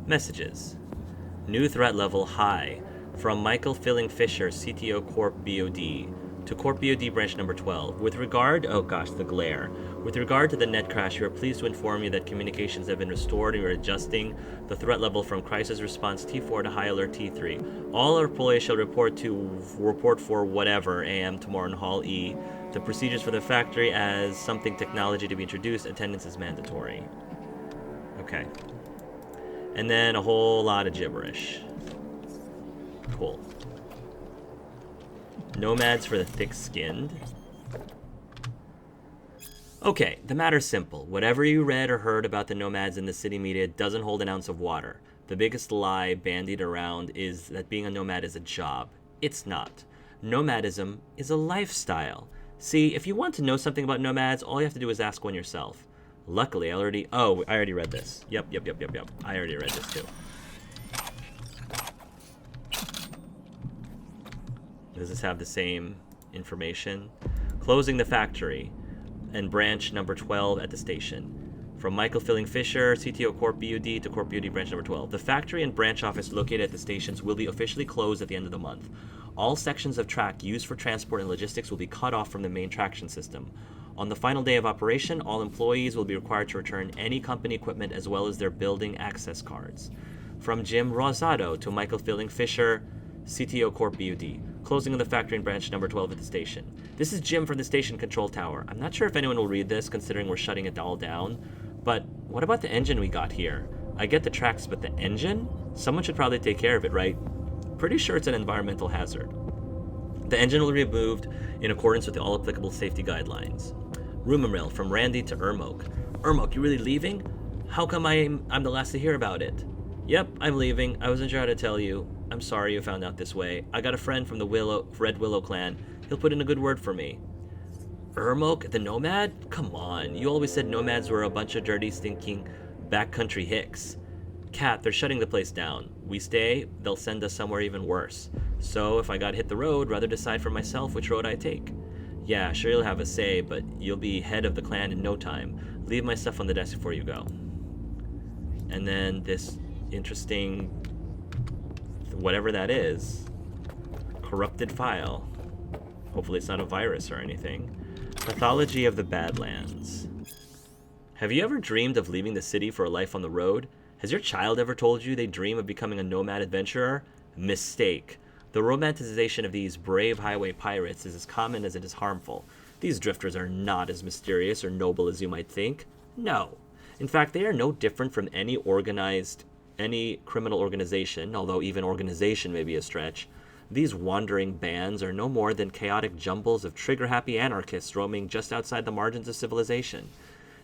Messages. New threat level high. From Michael Filling Fisher, CTO Corp BOD, to Corp BOD branch number 12. With regard, oh gosh, the glare. With regard to the net crash, we are pleased to inform you that communications have been restored and we are adjusting the threat level from crisis response T4 to high alert T3. All our employees shall report for whatever AM tomorrow in Hall E. The procedures for the factory as something technology to be introduced. Attendance is mandatory. Okay. And then a whole lot of gibberish. Cool. Nomads for the thick-skinned. Okay, the matter's simple. Whatever you read or heard about the nomads in the city media doesn't hold an ounce of water. The biggest lie bandied around is that being a nomad is a job. It's not. Nomadism is a lifestyle. See, if you want to know something about nomads, all you have to do is ask one yourself. Luckily, I already read this. Yep. I already read this too. Does this have the same information? Closing the factory and branch number 12 at the station. From Michael Filling Fisher, CTO Corp BUD to Corp BUD branch number 12. The factory and branch office located at the stations will be officially closed at the end of the month. All sections of track used for transport and logistics will be cut off from the main traction system. On the final day of operation, all employees will be required to return any company equipment as well as their building access cards. From Jim Rosado to Michael Filling Fisher, CTO Corp BUD. Closing of the factory and branch number 12 at the station. This is Jim from the station control tower. I'm not sure if anyone will read this considering we're shutting it all down, but what about the engine we got here? I get the tracks, but the engine? Someone should probably take care of it, right? Pretty sure it's an environmental hazard. The engine will be removed in accordance with all applicable safety guidelines. Rumor mill from Randy to Ermok. Ermok, you really leaving? How come I'm the last to hear about it? Yep, I'm leaving. I wasn't sure how to tell you. I'm sorry you found out this way. I got a friend from the Red Willow clan. He'll put in a good word for me. Ermok, the nomad? Come on, you always said nomads were a bunch of dirty, stinking, backcountry hicks. Cat, they're shutting the place down. We stay, they'll send us somewhere even worse. So if I got hit the road, rather decide for myself which road I take. Yeah, sure you'll have a say, but you'll be head of the clan in no time. Leave my stuff on the desk before you go. And then this interesting, whatever that is, corrupted file. Hopefully it's not a virus or anything. Pathology of the Badlands. Have you ever dreamed of leaving the city for a life on the road? Has your child ever told you they dream of becoming a nomad adventurer? Mistake. The romanticization of these brave highway pirates is as common as it is harmful. These drifters are not as mysterious or noble as you might think. No. In fact, they are no different from any criminal organization, although even organization may be a stretch. These wandering bands are no more than chaotic jumbles of trigger-happy anarchists roaming just outside the margins of civilization.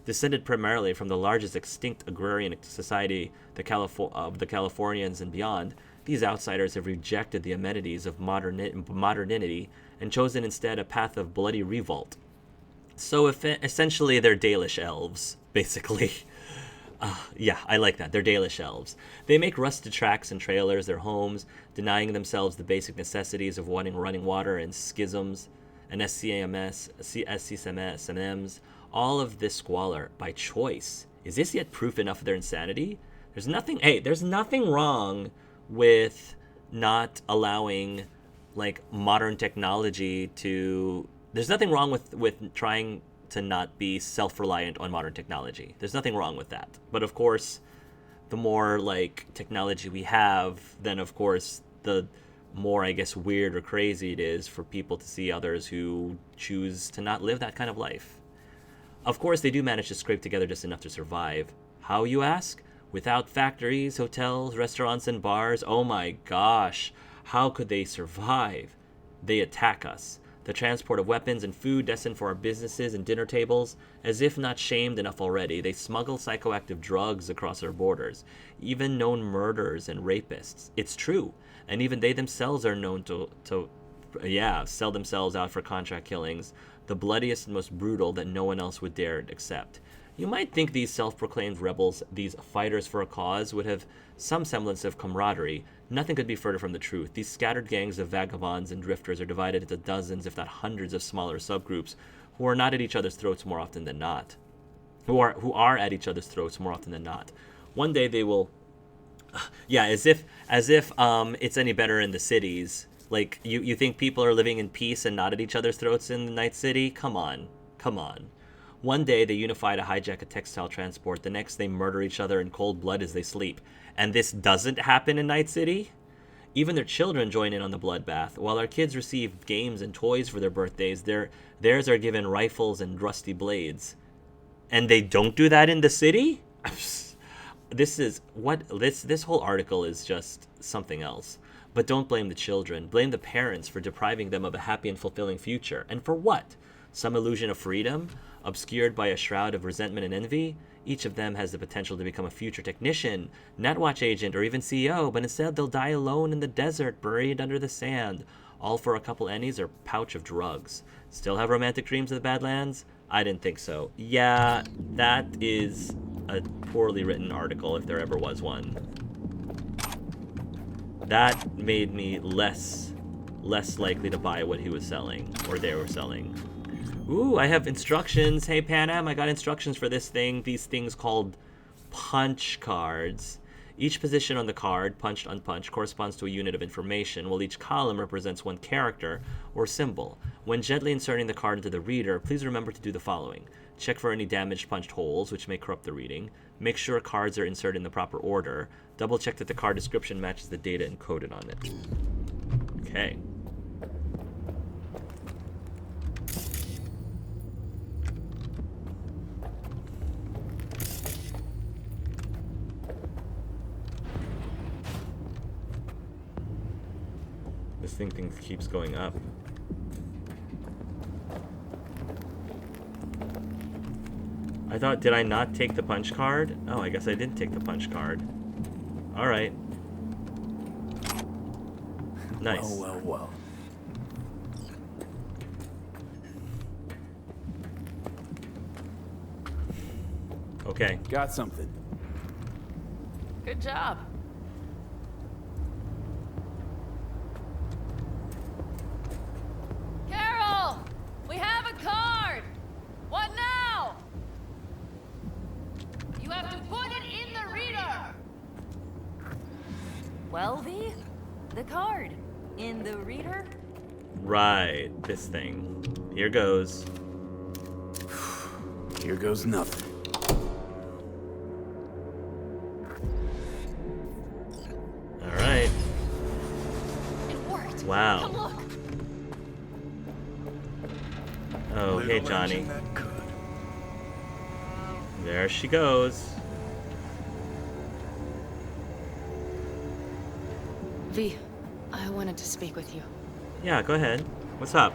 Descended primarily from the largest extinct agrarian society, of the Californians and beyond, these outsiders have rejected the amenities of modernity and chosen instead a path of bloody revolt. So essentially they're Dalish elves, basically. Yeah, I like that. They're Dalish elves. They make rusted tracks and trailers their homes, denying themselves the basic necessities of running water and schisms and SCMs. All of this squalor by choice. Is this yet proof enough of their insanity? There's nothing wrong with not allowing modern technology to... There's nothing wrong with trying to not be self-reliant on modern technology. There's nothing wrong with that. But of course, the more technology we have, then of course the more, I guess, weird or crazy it is for people to see others who choose to not live that kind of life. Of course, they do manage to scrape together just enough to survive. How, you ask? Without factories, hotels, restaurants, and bars? Oh my gosh, how could they survive? They attack us. The transport of weapons and food destined for our businesses and dinner tables. As if not shamed enough already, they smuggle psychoactive drugs across our borders, even known murderers and rapists. It's true, and even they themselves are known to sell themselves out for contract killings, the bloodiest and most brutal that no one else would dare accept. You might think these self-proclaimed rebels, these fighters for a cause, would have some semblance of camaraderie. Nothing could be further from the truth. These scattered gangs of vagabonds and drifters are divided into dozens, if not hundreds, of smaller subgroups who are not at each other's throats more often than not. Who are at each other's throats more often than not. One day they will Yeah, as if it's any better in the cities. Like you think people are living in peace and not at each other's throats in the Night City? Come on. Come on. One day they unify to hijack a textile transport. The next they murder each other in cold blood as they sleep. And this doesn't happen in Night City? Even their children join in on the bloodbath. While our kids receive games and toys for their birthdays, theirs are given rifles and rusty blades. And they don't do that in the city? This whole article is just something else. But don't blame the children. Blame the parents for depriving them of a happy and fulfilling future. And for what? Some illusion of freedom, obscured by a shroud of resentment and envy? Each of them has the potential to become a future technician, netwatch agent, or even CEO, but instead they'll die alone in the desert, buried under the sand, all for a couple ennies or pouch of drugs. Still have romantic dreams of the Badlands? I didn't think so. Yeah, that is a poorly written article if there ever was one. That made me less likely to buy what he was selling, or they were selling. Ooh, I have instructions. Hey, Pan Am, I got instructions for this thing. These things called punch cards. Each position on the card, punched, unpunched, corresponds to a unit of information, while each column represents one character or symbol. When gently inserting the card into the reader, please remember to do the following. Check for any damaged punched holes, which may corrupt the reading. Make sure cards are inserted in the proper order. Double check that the card description matches the data encoded on it. Okay. This thing keeps going up. I thought, did I not take the punch card? Oh, I guess I didn't take the punch card. All right. Nice. Well. Okay. Got something. Good job. Carol! We have a card! What now? You have to put it in the reader! Well, V? The card. In the reader? Right. This thing. Here goes. Here goes nothing. All right. It worked! Wow. Come look! Oh, hey, Johnny. There she goes. V, I wanted to speak with you. Yeah, go ahead. What's up?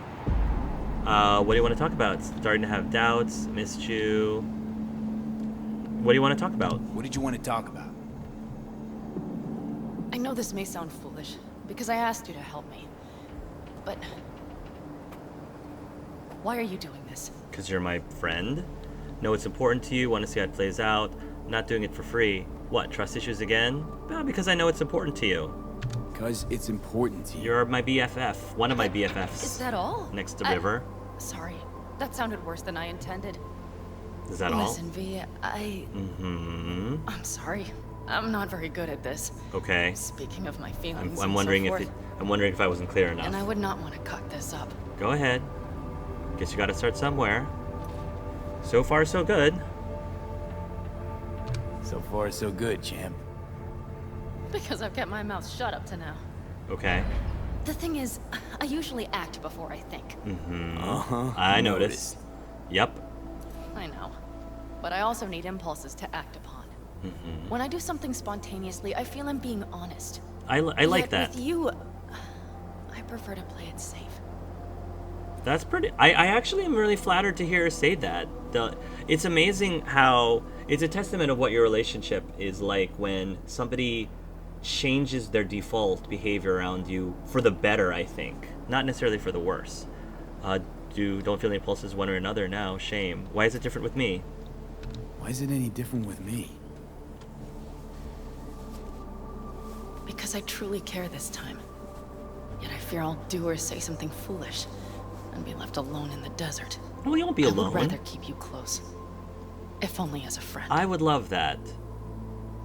What do you want to talk about? Starting to have doubts, missed you. What do you want to talk about? What did you want to talk about? I know this may sound foolish, because I asked you to help me. But... why are you doing this? Because you're my friend? Know it's important to you, want to see how it plays out. Not doing it for free. What, trust issues again? Well, because I know it's important to you. Because it's important to you. You're my BFF. One of my BFFs. Is that all? Next to River. Sorry, that sounded worse than I intended. Is that all? Listen, V, I'm sorry. I'm not very good at this. Okay. Speaking of my feelings, I'm wondering and so if forth, I'm wondering if I wasn't clear enough. and I would not want to cut this up. Go ahead. Guess you got to start somewhere. So far, so good. So far, so good, champ. Because I've kept my mouth shut up to now. Okay. The thing is, I usually act before I think. Uh-huh. I noticed. Yep. I know. But I also need impulses to act upon. When I do something spontaneously, I feel I'm being honest. I like Yet that. With you, I prefer to play it safe. That's pretty... I actually am really flattered to hear her say that. It's amazing how... It's a testament of what your relationship is like when somebody changes their default behavior around you for the better, I think. Not necessarily for the worse. Don't feel any impulses one or another now. Shame. Why is it different with me? Why is it any different with me? Because I truly care this time. Yet I fear I'll do or say something foolish and be left alone in the desert. Well, you won't be I alone. would rather keep you close. If only as a friend. I would love that.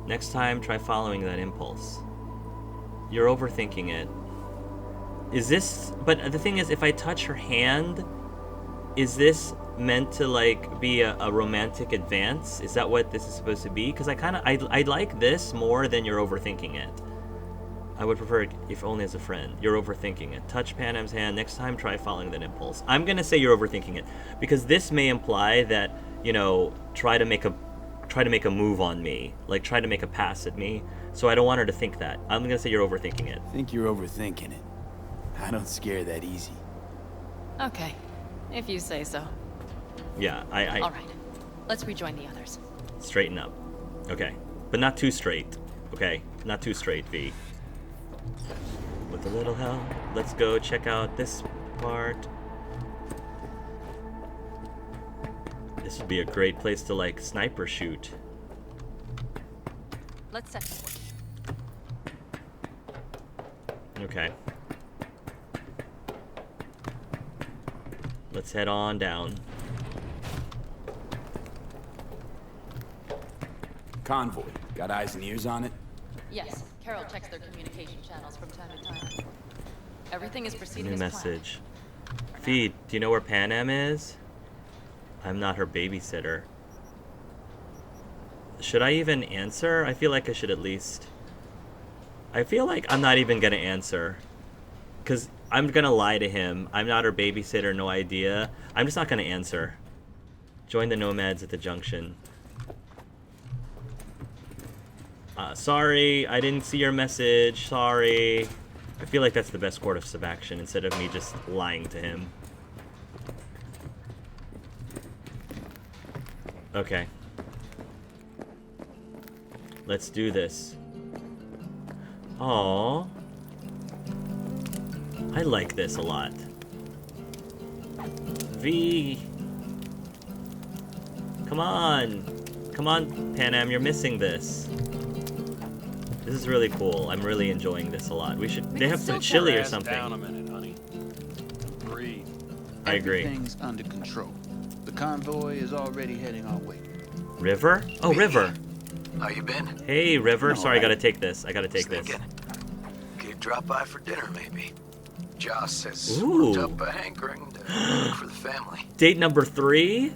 Next time, try following that impulse. You're overthinking it. Is this... But the thing is, if I touch her hand, is this meant to, like, be a romantic advance? Is that what this is supposed to be? Because I like this more than you're overthinking it. I would prefer it if only as a friend. You're overthinking it. Touch Panam's hand. Next time, try following that impulse. I'm going to say you're overthinking it. Because this may imply that, you know, try to make a move on me. Like, try to make a pass at me. So I don't want her to think that. I'm going to say you're overthinking it. I think you're overthinking it. I don't scare that easy. Okay, if you say so. Yeah, I All right, let's rejoin the others. straighten up. Okay. But not too straight. Okay? Not too straight, V. With a little help, let's go check out this part. This would be a great place to, like, sniper shoot. Let's set to work. Okay. Let's head on down. Convoy. Got eyes and ears on it? Yes, Carol checks their communication channels from time to time. Everything is proceeding New as planned. message. Feed, do you know where Panam is? I'm not her babysitter. Should I even answer? I feel like I should at least. I feel like I'm not even gonna answer. Because I'm gonna lie to him. I'm not her babysitter, no idea. I'm just not gonna answer. Join the nomads at the junction. Sorry, I didn't see your message. Sorry. I feel like that's the best course of action instead of me just lying to him. Okay. Let's do this. Aww. I like this a lot. V. Come on. Come on, Panam, you're missing this. This is really cool. I'm really enjoying this a lot. They have some chili or something. Down a minute, honey. Breathe. I agree. Everything's under control. The convoy is already heading our way. River? Oh, River. How you been? Hey, River. No, Sorry, I I- gotta take this. I gotta take this. Thinking. Could drop by for dinner, maybe. Joss has Ooh. worked up a hankering to cook for the family. Date number 3?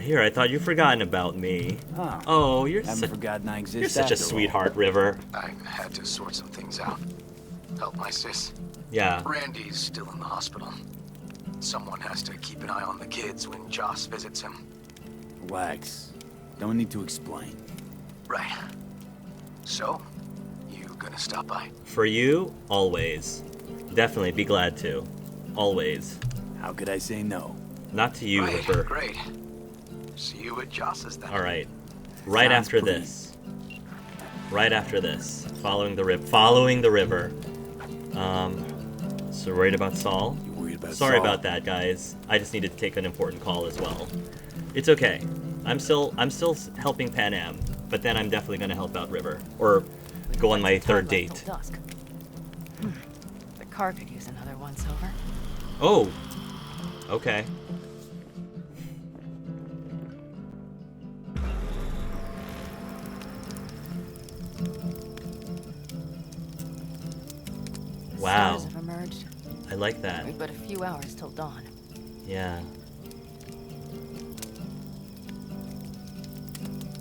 Here, I thought you'd forgotten about me. Oh. Oh, you're Haven't forgotten I exist you're such a after all. sweetheart, River. I had to sort some things out. Help my sis. Yeah. Randy's still in the hospital. Someone has to keep an eye on the kids when Joss visits him. Relax. Don't need to explain. Right. So, you gonna stop by? For you, always. Definitely be glad to. Always. How could I say no? Not to you, Right, River. great. See you at Joss's then. Alright. Right Sounds after pretty. this. Right after this. Following the river. So worried about Saul? You worried about Sorry Saul? about that, guys. I just needed to take an important call as well. It's okay. I'm still helping Panam, but then I'm definitely gonna help out River. Or go on my third date. Dusk. The car could use another once over. Oh! Okay. Wow. Stars have emerged. I like that. We've but a few hours till dawn. Yeah.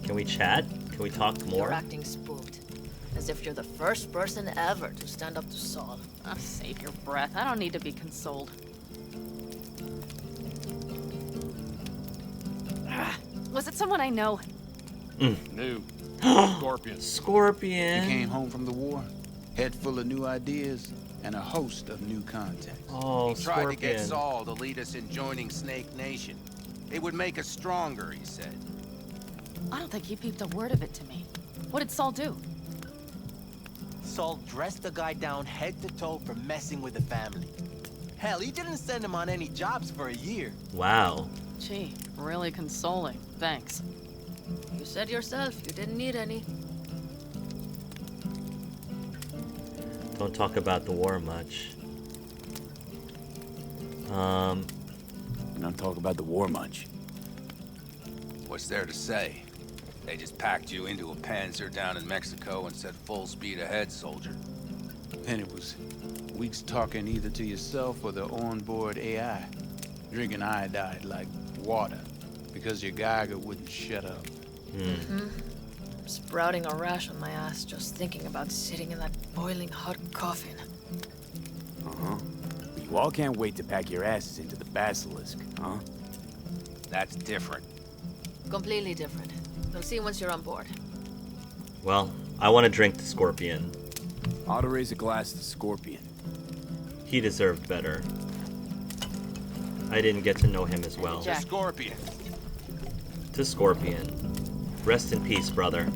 Can we chat? Can we talk You're more? acting spooked. As if you're the first person ever to stand up to Saul. Oh, save your breath. I don't need to be consoled. Was it someone I know? New. Scorpion. You Scorpion. came home from the war, head full of new ideas, and a host of new contacts. Oh, He tried to get Scorpion. Saul to lead us in joining Snake Nation. It would make us stronger, he said. I don't think he peeped a word of it to me. What did Saul do? Saul dressed the guy down head to toe for messing with the family. Hell, he didn't send him on any jobs for a year. Wow. Gee, really consoling. Thanks. You said yourself you didn't need any. Don't talk about the war much. We don't talk about the war much. What's there to say? They just packed you into a Panzer down in Mexico and said full speed ahead, soldier. And it was weeks talking either to yourself or the onboard AI. Drinking iodide like water because your Geiger wouldn't shut up. Sprouting a rash on my ass just thinking about sitting in that boiling hot coffin. Uh-huh. You all can't wait to pack your asses into the Basilisk, huh? That's different. Completely different. We'll see once you're on board. Well, I want to drink the Scorpion. Ought to raise a glass to Scorpion. He deserved better. I didn't get to know him as well. The Scorpion. To Scorpion. Rest in peace, brother.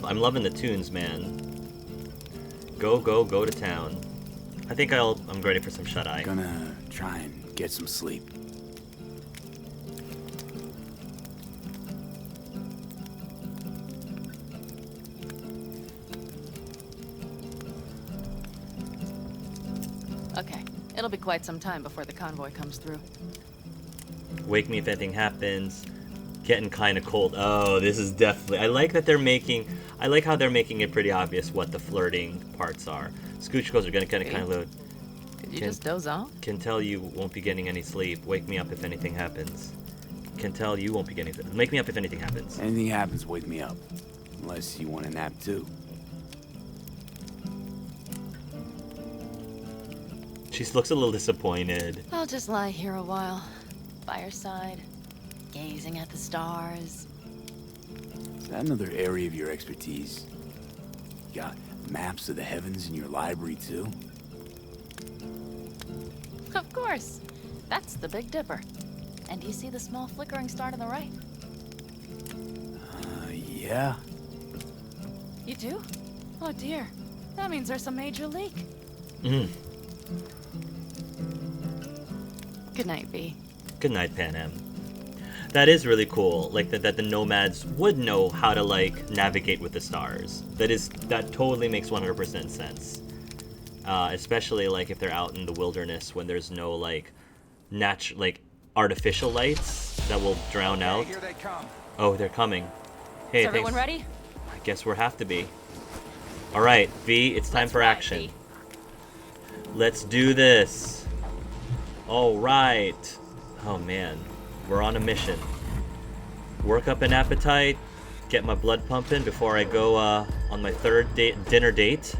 I'm loving the tunes, man. Go, go, go to town. I think I'm ready for some shut-eye. Gonna try and get some sleep. Okay, it'll be quite some time before the convoy comes through. Wake me if anything happens. Getting kind of cold. Oh, this is definitely... I like how they're making it pretty obvious what the flirting parts are. Scooch goes are gonna kind of load. Did you just doze off? Can tell you won't be getting any sleep. Wake me up if anything happens. Can tell you won't be getting... Wake me up if anything happens. Anything happens, wake me up. Unless you want a nap too. She looks a little disappointed. I'll just lie here a while. By your side. Gazing at the stars. Is that another area of your expertise? You got maps of the heavens in your library too? Of course. That's the Big Dipper. And do you see the small flickering star to the right? Yeah. You do? Oh dear. That means there's a major leak. Good night, V. Good night, Panem. That is really cool. Like that the nomads would know how to like navigate with the stars. That totally makes 100% sense. Especially like if they're out in the wilderness when there's no like artificial lights that will drown out. Here they come. Oh, they're coming. Hey, Is everyone thanks. ready? I guess we'll have to be. All right, V, it's time for ride, action. V. Let's do this. All right. Oh man, we're on a mission. Work up an appetite, get my blood pumping before I go on my third dinner date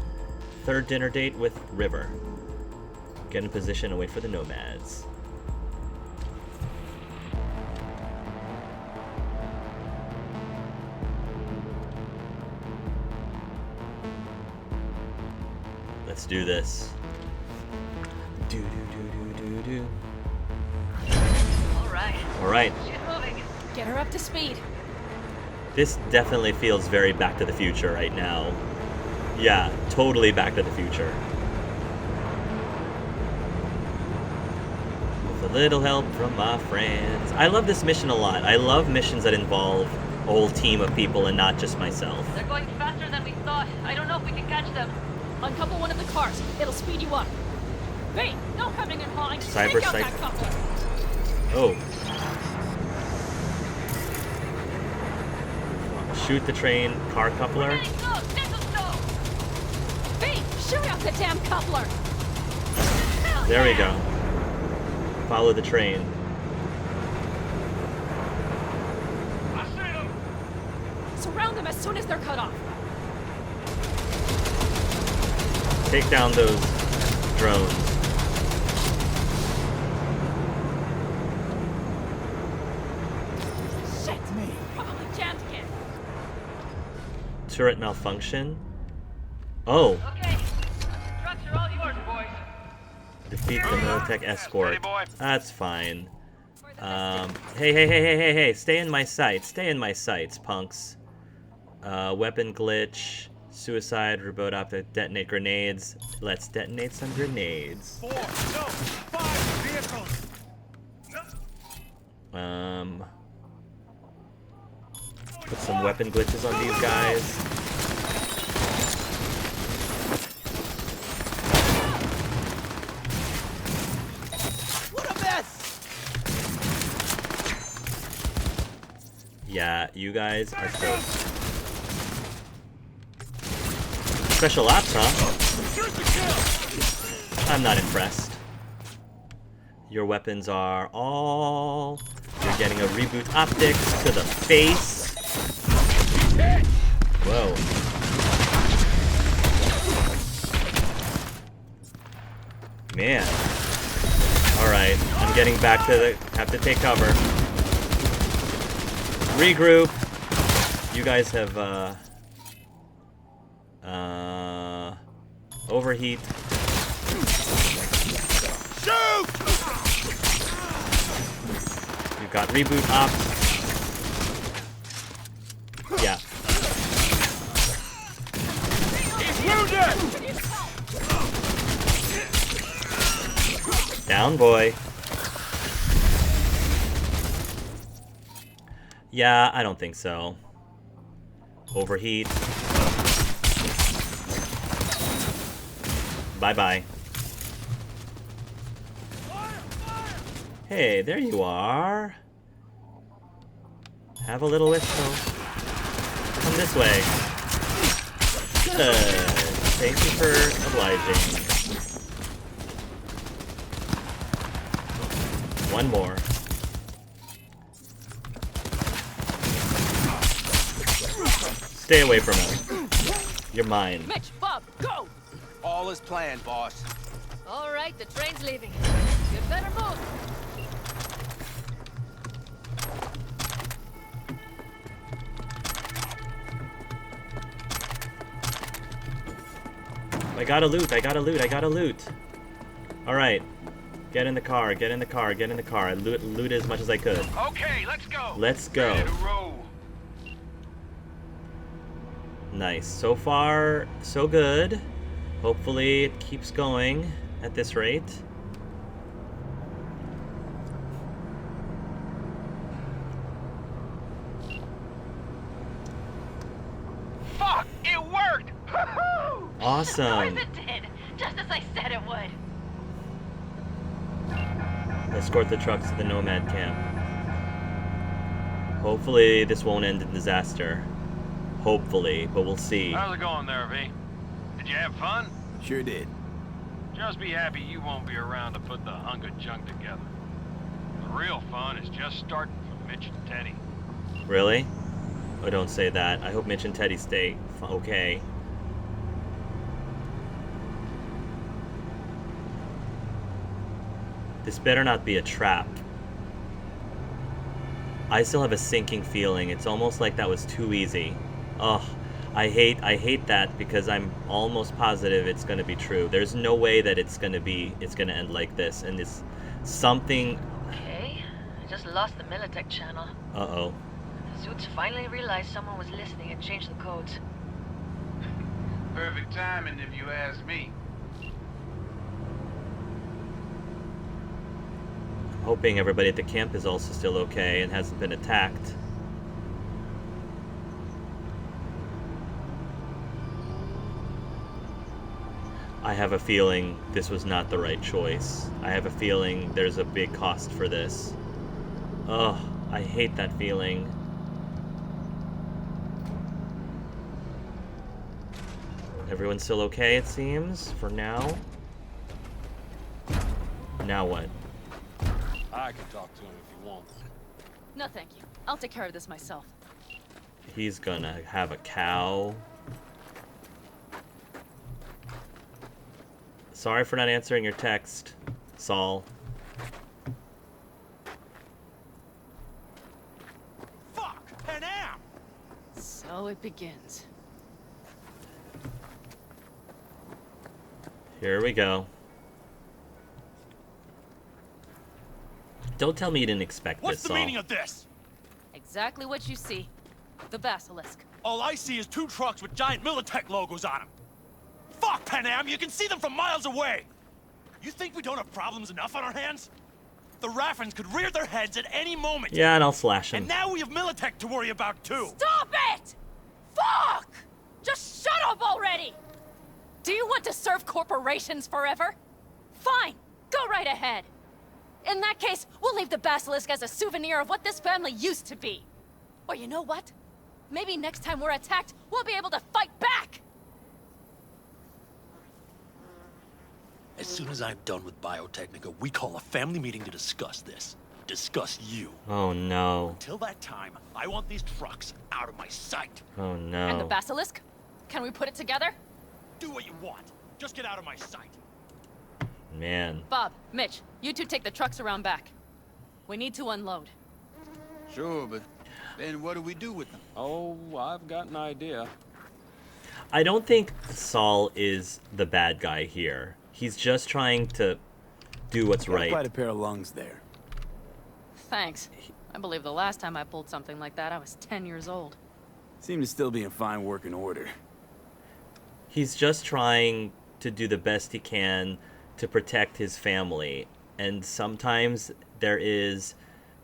with River. Get in position and wait for the nomads. Let's do this. Do do do do do do. All right. Get her up to speed. This definitely feels very Back to the Future right now. Yeah, totally Back to the Future. With a little help from my friends. I love this mission a lot. I love missions that involve a whole team of people and not just myself. They're going faster than we thought. I don't know if we can catch them. Uncouple one of the cars. It'll speed you up. Wait, no hemming and hawing. Cyber Take out psych- that coupler. Oh. Shoot the train car coupler. Getting close. Gentle slow. Hey, shoot out the damn coupler. There we go. Follow the train. Surround them as soon as they're cut off. Take down those drones. Shit! Probably jammed again. Turret malfunction. Oh. Okay. Trucks are all yours, boys. Defeat the Militech escort. That's fine. Hey. Stay in my sights. Stay in my sights, punks. Weapon glitch. Suicide, reboot optic, detonate grenades. Let's detonate some grenades. 4, no, 5 vehicles. Put some weapon glitches on these guys. Yeah, you guys are so... Special ops, huh? I'm not impressed. Your weapons are all... You're getting a reboot optics to the face. Whoa. Man. Alright, I'm getting back to the... Have to take cover. Regroup. You guys have, overheat. Shoot! You've got reboot ops. Yeah. He's wounded! Down, boy. Yeah, I don't think so. Overheat. Bye-bye. Hey, there you are. Have a little whistle. Come this way. Good. Thank you for obliging. One more. Stay away from him. You're mine. Mitch, Bob, go! All is planned, boss. All right, the train's leaving. You better move. I gotta loot, I gotta loot, I gotta loot. Alright. Get in the car, get in the car, get in the car. I loot as much as I could. Okay, let's go. Let's go. Ready to roll. Nice. So far, so good. Hopefully it keeps going at this rate. Fuck! It worked! Woohoo! Awesome. Of course it did, just as I said it would. Escort the trucks to the Nomad camp. Hopefully this won't end in disaster. Hopefully, but we'll see. How's it going there, V? Did you have fun? Sure did. Just be happy you won't be around to put the hunk of junk together. The real fun is just starting for Mitch and Teddy. Really? Oh, don't say that. I hope Mitch and Teddy stay okay. This better not be a trap. I still have a sinking feeling. It's almost like that was too easy. Ugh. I hate that because I'm almost positive it's gonna be true. There's no way that it's gonna end like this, and it's something. Okay, I just lost the Militech channel. Uh-oh. The suits finally realized someone was listening and changed the codes. Perfect timing, if you ask me. Hoping everybody at the camp is also still okay and hasn't been attacked. I have a feeling this was not the right choice. I have a feeling there's a big cost for this. Ugh, I hate that feeling. Everyone's still okay, it seems, for now. Now what? I can talk to him if you want. No, thank you. I'll take care of this myself. He's gonna have a cow. Sorry for not answering your text, Saul. Fuck! Pan Am! So it begins. Here we go. Don't tell me you didn't expect What's this, the Saul. meaning of this? Exactly what you see. The basilisk. All I see is 2 trucks with giant Militech logos on them. Fuck, Pan Am! You can see them from miles away! You think we don't have problems enough on our hands? The Raffens could rear their heads at any moment. Yeah, and I'll slash him. And now we have Militech to worry about, too. Stop it! Fuck! Just shut up already! Do you want to serve corporations forever? Fine, go right ahead. In that case, we'll leave the basilisk as a souvenir of what this family used to be. Or you know what? Maybe next time we're attacked, we'll be able to fight back! As soon as I'm done with Biotechnica, we call a family meeting to discuss this. Discuss you. Oh no. Until that time, I want these trucks out of my sight. Oh no. And the basilisk? Can we put it together? Do what you want. Just get out of my sight. Man. Bob, Mitch, you two take the trucks around back. We need to unload. Sure, but then what do we do with them? Oh, I've got an idea. I don't think Saul is the bad guy here. He's just trying to do what's right. Quite a pair of lungs there. Thanks. I believe the last time I pulled something like that, I was 10 years old. Seem to still be in fine working order. He's just trying to do the best he can to protect his family. And sometimes there is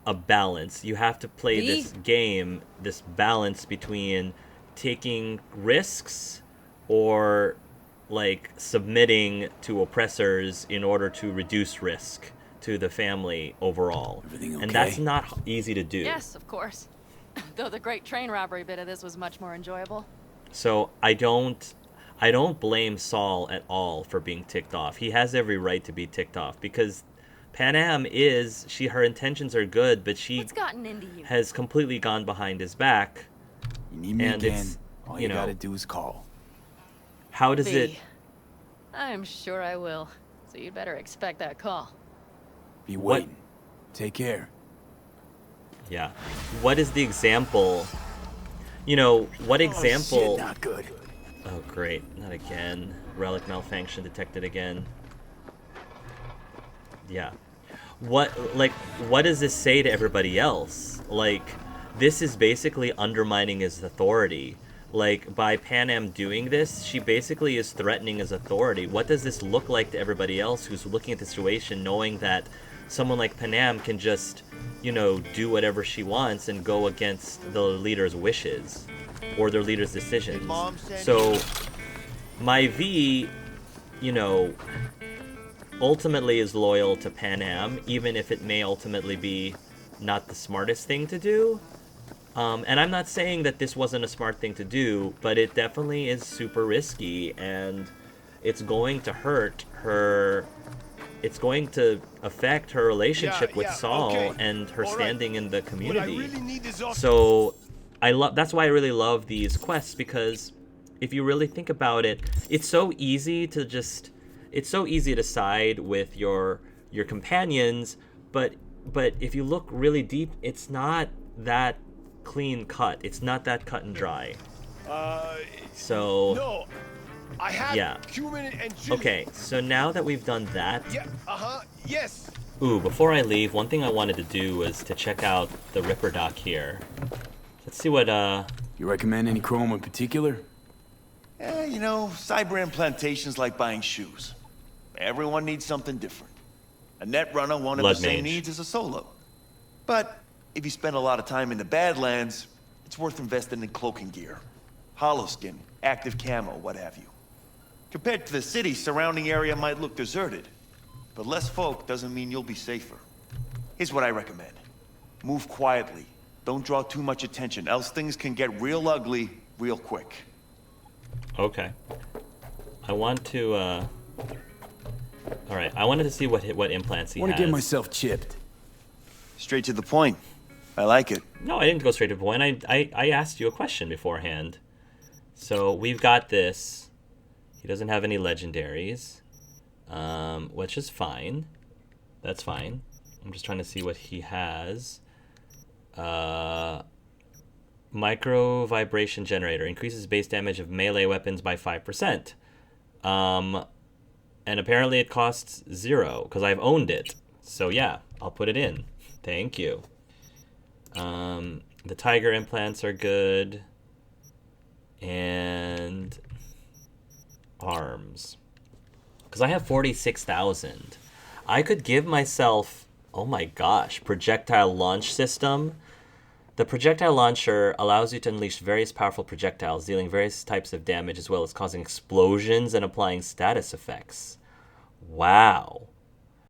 a balance. You have to play this game, this balance between taking risks or like submitting to oppressors in order to reduce risk to the family overall. Everything okay? And that's not easy to do. Yes, of course. Though the great train robbery bit of this was much more enjoyable. So I don't blame Saul at all for being ticked off. He has every right to be ticked off because Panam her intentions are good, but she What's gotten into you? has completely gone behind his back. You need me And again, it's, all you you know, gotta do is call. How does it... I'm sure I will. So you'd better expect that call. Be waiting. Take care. Yeah. What is the example? You know, what example... Oh, shit, not good. Oh, great. Not again. Relic malfunction detected again. Yeah. What does this say to everybody else? Like, this is basically undermining his authority. Like, by Panam doing this, she basically is threatening his authority. What does this look like to everybody else who's looking at the situation, knowing that someone like Panam can just, you know, do whatever she wants and go against the leader's wishes or their leader's decisions? So, my V, you know, ultimately is loyal to Panam, even if it may ultimately be not the smartest thing to do. And I'm not saying that this wasn't a smart thing to do, but it definitely is super risky, and it's going to hurt her. It's going to affect her relationship with Saul and her standing in the community. So that's why I really love these quests, because if you really think about it, it's so easy to side with your companions, but if you look really deep, it's not that clean cut. It's not that cut and dry. So no, I have cumin and chili. Okay, so now that we've done that, yes. Ooh, before I leave, one thing I wanted to do was to check out the Ripper dock here. Let's see what You recommend any chrome in particular? You know, Cyber implantation's like buying shoes. Everyone needs something different. A net runner won't have the same needs as a solo. But if you spend a lot of time in the Badlands, it's worth investing in cloaking gear. Hollow skin, active camo, what have you. Compared to the city, surrounding area might look deserted. But less folk doesn't mean you'll be safer. Here's what I recommend. Move quietly. Don't draw too much attention, else things can get real ugly real quick. Okay. I want to, Alright, I wanted to see what implants he has. I want to get myself chipped. Straight to the point. I like it. No, I didn't go straight to the point. I asked you a question beforehand. So, we've got this. He doesn't have any legendaries. Which is fine. That's fine. I'm just trying to see what he has. Micro vibration generator. Increases base damage of melee weapons by 5%. And apparently it costs 0, because I've owned it. So yeah, I'll put it in. Thank you. The tiger implants are good. And arms. Because I have 46,000. I could give myself, oh my gosh, projectile launch system. The projectile launcher allows you to unleash various powerful projectiles, dealing various types of damage as well as causing explosions and applying status effects. Wow.